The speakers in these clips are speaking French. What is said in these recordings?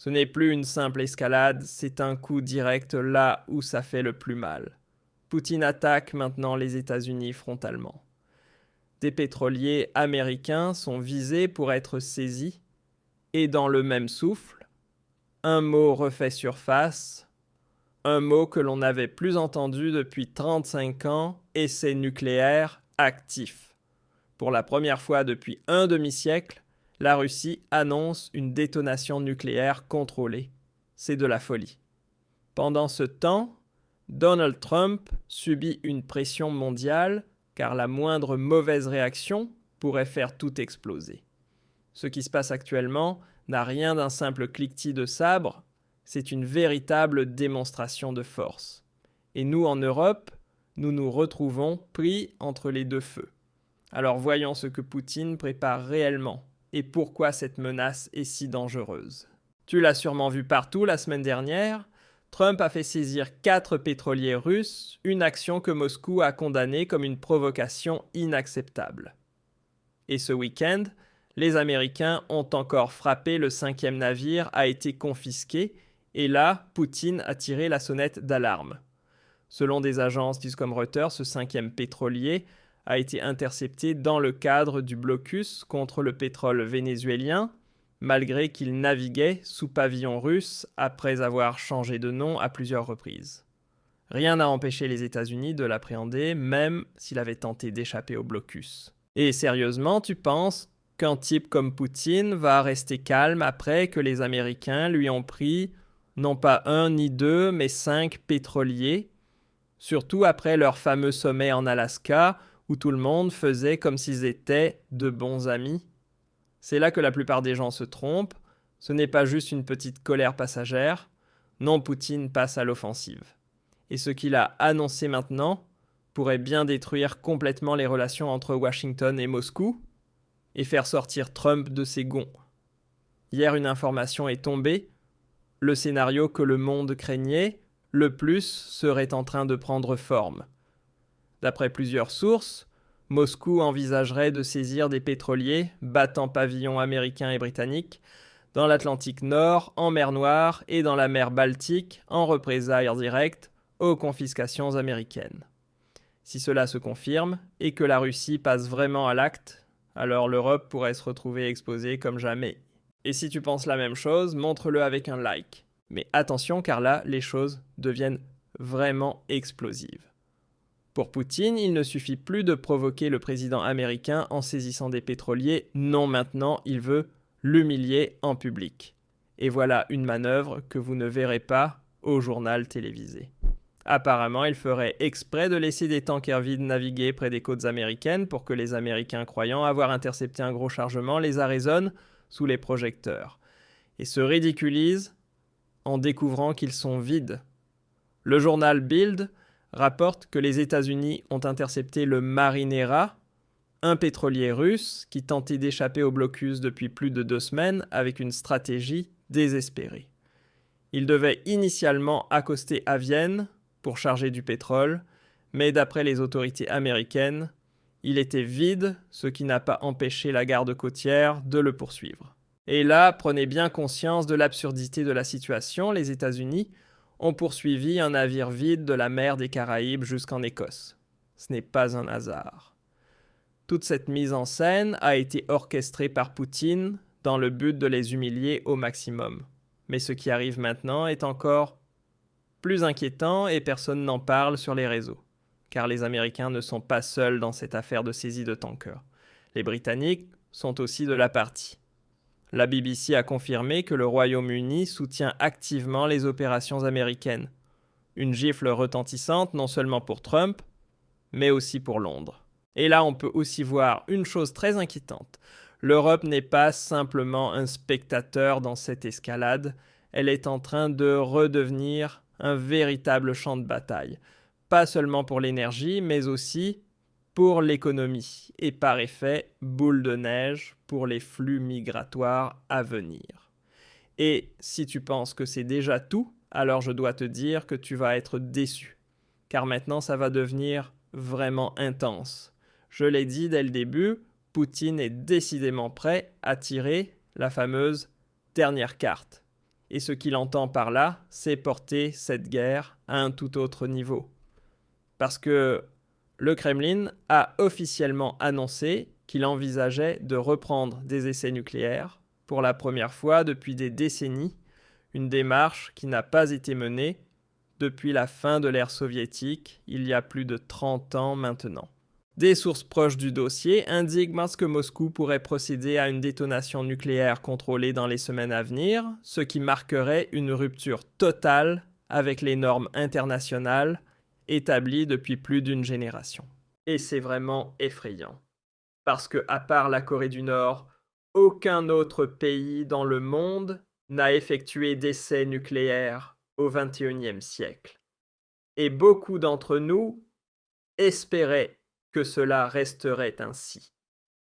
Ce n'est plus une simple escalade, c'est un coup direct là où ça fait le plus mal. Poutine attaque maintenant les États-Unis frontalement. Des pétroliers américains sont visés pour être saisis, et dans le même souffle, un mot refait surface, un mot que l'on n'avait plus entendu depuis 35 ans, essai nucléaire actif. Pour la première fois depuis un demi-siècle, la Russie annonce une détonation nucléaire contrôlée. C'est de la folie. Pendant ce temps, Donald Trump subit une pression mondiale car la moindre mauvaise réaction pourrait faire tout exploser. Ce qui se passe actuellement n'a rien d'un simple cliquetis de sabre, c'est une véritable démonstration de force. Et nous, en Europe, nous nous retrouvons pris entre les deux feux. Alors voyons ce que Poutine prépare réellement et pourquoi cette menace est si dangereuse. Tu l'as sûrement vu partout la semaine dernière, Trump a fait saisir 4 pétroliers russes, une action que Moscou a condamnée comme une provocation inacceptable. Et ce week-end, les Américains ont encore frappé, le 5e navire a été confisqué, et là, Poutine a tiré la sonnette d'alarme. Selon des agences comme Reuters, ce 5e pétrolier a été intercepté dans le cadre du blocus contre le pétrole vénézuélien, malgré qu'il naviguait sous pavillon russe après avoir changé de nom à plusieurs reprises. Rien n'a empêché les États-Unis de l'appréhender, même s'il avait tenté d'échapper au blocus. Et sérieusement, tu penses qu'un type comme Poutine va rester calme après que les Américains lui ont pris non pas 1 ni 2, mais 5 pétroliers, surtout après leur fameux sommet en Alaska, où tout le monde faisait comme s'ils étaient de bons amis? C'est là que la plupart des gens se trompent. Ce n'est pas juste une petite colère passagère. Non, Poutine passe à l'offensive. Et ce qu'il a annoncé maintenant pourrait bien détruire complètement les relations entre Washington et Moscou et faire sortir Trump de ses gonds. Hier, une information est tombée. Le scénario que le monde craignait le plus serait en train de prendre forme. D'après plusieurs sources, Moscou envisagerait de saisir des pétroliers battant pavillon américain et britannique dans l'Atlantique Nord, en mer Noire et dans la mer Baltique en représailles directes aux confiscations américaines. Si cela se confirme et que la Russie passe vraiment à l'acte, alors l'Europe pourrait se retrouver exposée comme jamais. Et si tu penses la même chose, montre-le avec un like. Mais attention car là, les choses deviennent vraiment explosives. Pour Poutine, il ne suffit plus de provoquer le président américain en saisissant des pétroliers. Non, maintenant, il veut l'humilier en public. Et voilà une manœuvre que vous ne verrez pas au journal télévisé. Apparemment, il ferait exprès de laisser des tankers vides naviguer près des côtes américaines pour que les Américains croyant avoir intercepté un gros chargement les arraisonnent sous les projecteurs et se ridiculisent en découvrant qu'ils sont vides. Le journal Bild rapporte que les États-Unis ont intercepté le Marinera, un pétrolier russe qui tentait d'échapper au blocus depuis plus de 2 semaines avec une stratégie désespérée. Il devait initialement accoster à Vienne pour charger du pétrole, mais d'après les autorités américaines, il était vide, ce qui n'a pas empêché la garde côtière de le poursuivre. Et là, prenez bien conscience de l'absurdité de la situation, les États-Unis ont poursuivi un navire vide de la mer des Caraïbes jusqu'en Écosse. Ce n'est pas un hasard. Toute cette mise en scène a été orchestrée par Poutine dans le but de les humilier au maximum. Mais ce qui arrive maintenant est encore plus inquiétant et personne n'en parle sur les réseaux. Car les Américains ne sont pas seuls dans cette affaire de saisie de tankers. Les Britanniques sont aussi de la partie. La BBC a confirmé que le Royaume-Uni soutient activement les opérations américaines. Une gifle retentissante non seulement pour Trump, mais aussi pour Londres. Et là, on peut aussi voir une chose très inquiétante. L'Europe n'est pas simplement un spectateur dans cette escalade, elle est en train de redevenir un véritable champ de bataille. Pas seulement pour l'énergie, mais aussi pour l'économie et par effet, boule de neige pour les flux migratoires à venir. Et si tu penses que c'est déjà tout, alors je dois te dire que tu vas être déçu. Car maintenant, ça va devenir vraiment intense. Je l'ai dit dès le début, Poutine est décidément prêt à tirer la fameuse dernière carte. Et ce qu'il entend par là, c'est porter cette guerre à un tout autre niveau. Parce que le Kremlin a officiellement annoncé qu'il envisageait de reprendre des essais nucléaires pour la première fois depuis des décennies, une démarche qui n'a pas été menée depuis la fin de l'ère soviétique, il y a plus de 30 ans maintenant. Des sources proches du dossier indiquent que Moscou pourrait procéder à une détonation nucléaire contrôlée dans les semaines à venir, ce qui marquerait une rupture totale avec les normes internationales établies depuis plus d'une génération. Et c'est vraiment effrayant. Parce que, à part la Corée du Nord, aucun autre pays dans le monde n'a effectué d'essais nucléaires au XXIe siècle. Et beaucoup d'entre nous espéraient que cela resterait ainsi.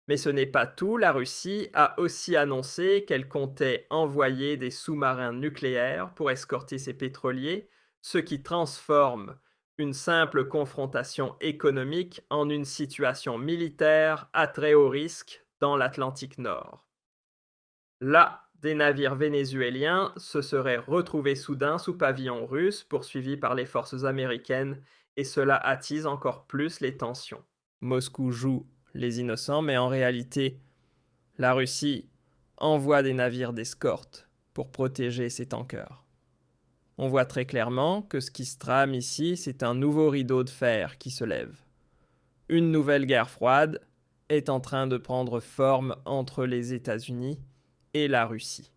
Mais ce n'est pas tout, la Russie a aussi annoncé qu'elle comptait envoyer des sous-marins nucléaires pour escorter ses pétroliers, ce qui transforme une simple confrontation économique en une situation militaire à très haut risque dans l'Atlantique Nord. Là, des navires vénézuéliens se seraient retrouvés soudain sous pavillon russe, poursuivis par les forces américaines, et cela attise encore plus les tensions. Moscou joue les innocents, mais en réalité, la Russie envoie des navires d'escorte pour protéger ses tankers. On voit très clairement que ce qui se trame ici, c'est un nouveau rideau de fer qui se lève. Une nouvelle guerre froide est en train de prendre forme entre les États-Unis et la Russie.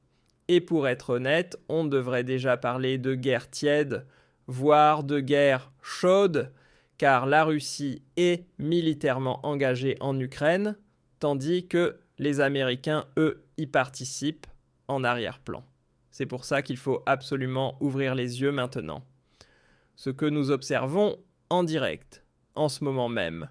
Et pour être honnête, on devrait déjà parler de guerre tiède, voire de guerre chaude, car la Russie est militairement engagée en Ukraine, tandis que les Américains, eux, y participent en arrière-plan. C'est pour ça qu'il faut absolument ouvrir les yeux maintenant. Ce que nous observons en direct, en ce moment même,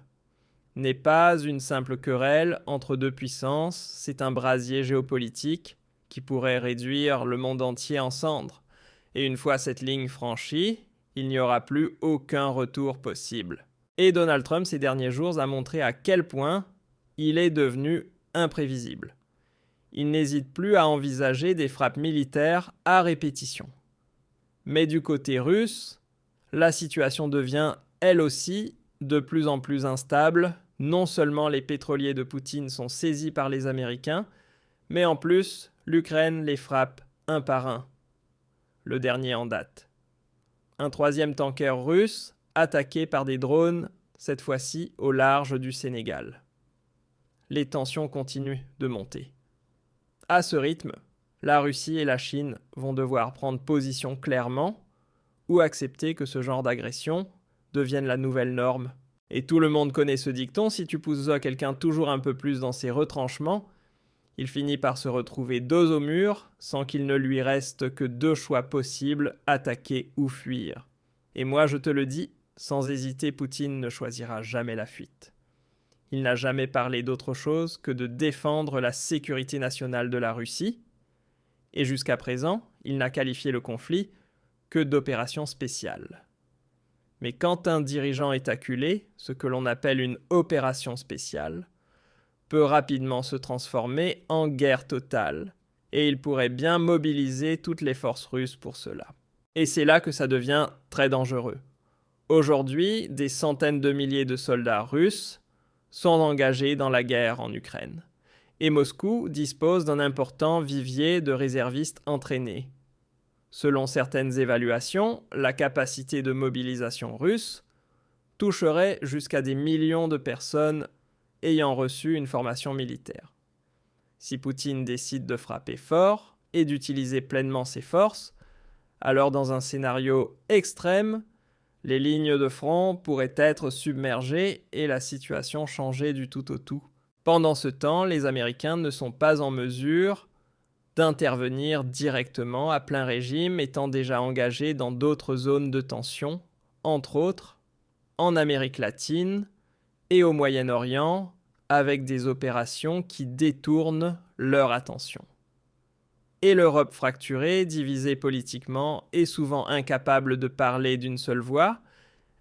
n'est pas une simple querelle entre deux puissances, c'est un brasier géopolitique qui pourrait réduire le monde entier en cendres. Et une fois cette ligne franchie, il n'y aura plus aucun retour possible. Et Donald Trump, ces derniers jours, a montré à quel point il est devenu imprévisible. Il n'hésite plus à envisager des frappes militaires à répétition. Mais du côté russe, la situation devient, elle aussi, de plus en plus instable. Non seulement les pétroliers de Poutine sont saisis par les Américains, mais en plus, l'Ukraine les frappe un par un. Le dernier en date. Un troisième tanker russe attaqué par des drones, cette fois-ci au large du Sénégal. Les tensions continuent de monter. À ce rythme, la Russie et la Chine vont devoir prendre position clairement ou accepter que ce genre d'agression devienne la nouvelle norme. Et tout le monde connaît ce dicton, si tu pousses quelqu'un toujours un peu plus dans ses retranchements, il finit par se retrouver dos au mur sans qu'il ne lui reste que deux choix possibles, attaquer ou fuir. Et moi je te le dis, sans hésiter, Poutine ne choisira jamais la fuite. Il n'a jamais parlé d'autre chose que de défendre la sécurité nationale de la Russie, et jusqu'à présent, il n'a qualifié le conflit que d'opération spéciale. Mais quand un dirigeant est acculé, ce que l'on appelle une opération spéciale, peut rapidement se transformer en guerre totale, et il pourrait bien mobiliser toutes les forces russes pour cela. Et c'est là que ça devient très dangereux. Aujourd'hui, des centaines de milliers de soldats russes sont engagés dans la guerre en Ukraine. Et Moscou dispose d'un important vivier de réservistes entraînés. Selon certaines évaluations, la capacité de mobilisation russe toucherait jusqu'à des millions de personnes ayant reçu une formation militaire. Si Poutine décide de frapper fort et d'utiliser pleinement ses forces, alors dans un scénario extrême, les lignes de front pourraient être submergées et la situation changer du tout au tout. Pendant ce temps, les Américains ne sont pas en mesure d'intervenir directement à plein régime, étant déjà engagés dans d'autres zones de tension, entre autres en Amérique latine et au Moyen-Orient, avec des opérations qui détournent leur attention. Et l'Europe fracturée, divisée politiquement et souvent incapable de parler d'une seule voix,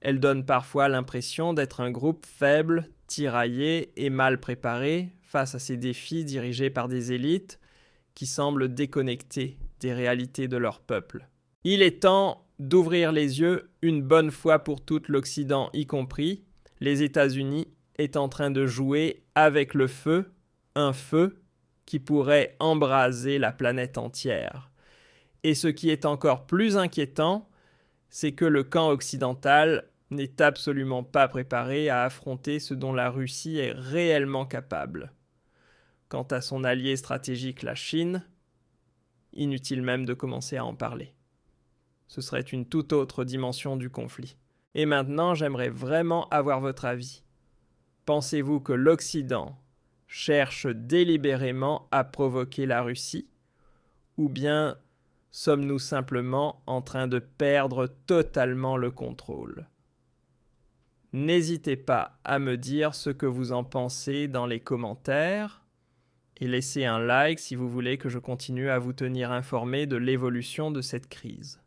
elle donne parfois l'impression d'être un groupe faible, tiraillé et mal préparé face à ces défis dirigés par des élites qui semblent déconnectées des réalités de leur peuple. Il est temps d'ouvrir les yeux une bonne fois pour toutes, l'Occident y compris. Les États-Unis est en train de jouer avec le feu, un feu qui pourrait embraser la planète entière. Et ce qui est encore plus inquiétant, c'est que le camp occidental n'est absolument pas préparé à affronter ce dont la Russie est réellement capable. Quant à son allié stratégique, la Chine, inutile même de commencer à en parler. Ce serait une toute autre dimension du conflit. Et maintenant, j'aimerais vraiment avoir votre avis. Pensez-vous que l'Occident cherche délibérément à provoquer la Russie, ou bien sommes-nous simplement en train de perdre totalement le contrôle? N'hésitez pas à me dire ce que vous en pensez dans les commentaires et laissez un like si vous voulez que je continue à vous tenir informé de l'évolution de cette crise.